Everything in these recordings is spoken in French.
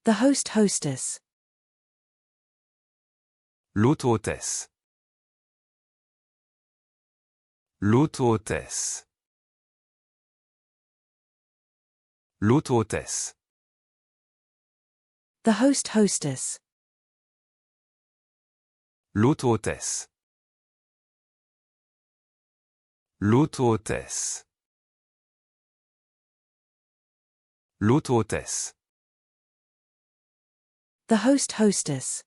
The host-hostess. L'hôte-hôtesse. L'hôte-hôtesse. L'hôte-hôtesse. The host-hostess. L'hôte-hôtesse. L'hôte-hôtesse. L'hôte-hôtesse. The host-hostess.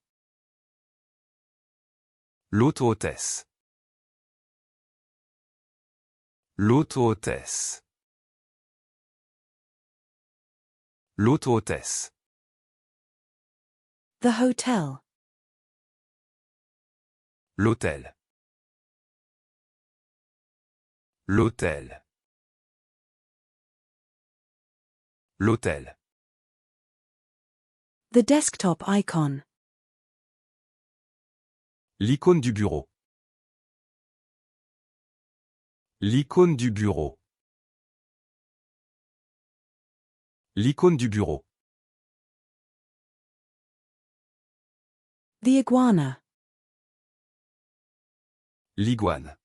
L'hôte-hôtesse. L'hôte-hôtesse. L'hôte-hôtesse. The hotel. L'hôtel. L'hôtel. L'hôtel. The desktop icon. L'icône du bureau. L'icône du bureau. L'icône du bureau. The iguana. L'iguane.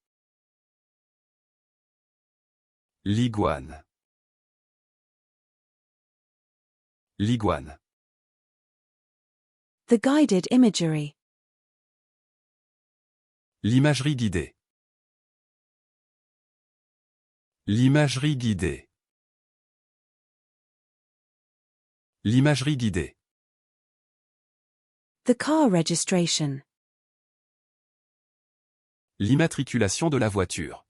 L'iguane. L'iguane. The guided imagery. L'imagerie guidée. L'imagerie guidée. L'imagerie guidée. The car registration. L'immatriculation de la voiture.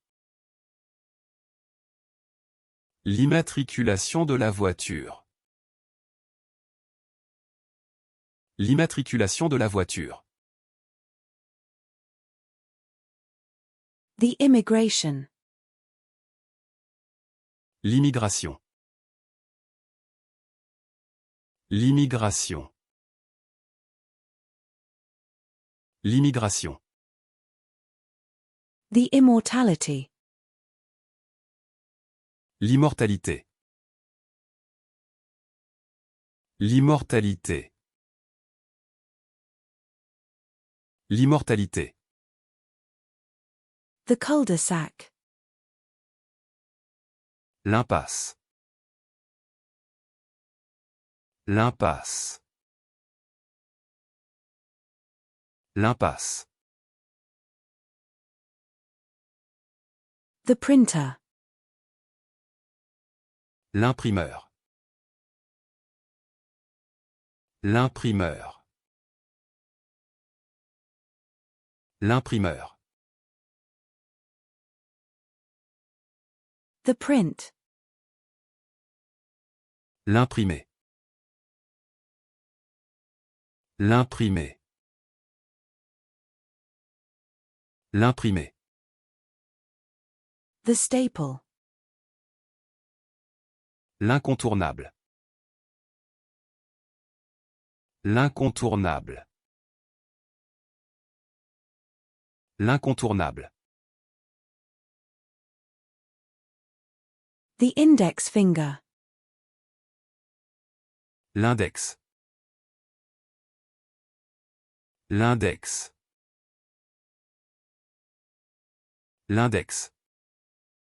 L'immatriculation de la voiture. L'immatriculation de la voiture. The immigration. L'immigration. L'immigration. L'immigration. The immortality. L'immortalité. L'immortalité. L'immortalité. The cul-de-sac. L'impasse. L'impasse. L'impasse. The printer. L'imprimeur. L'imprimeur. L'imprimeur. The print. L'imprimer. L'imprimer. L'imprimer. The staple. L'incontournable. L'incontournable. L'incontournable. The index finger. L'index. L'index. L'index.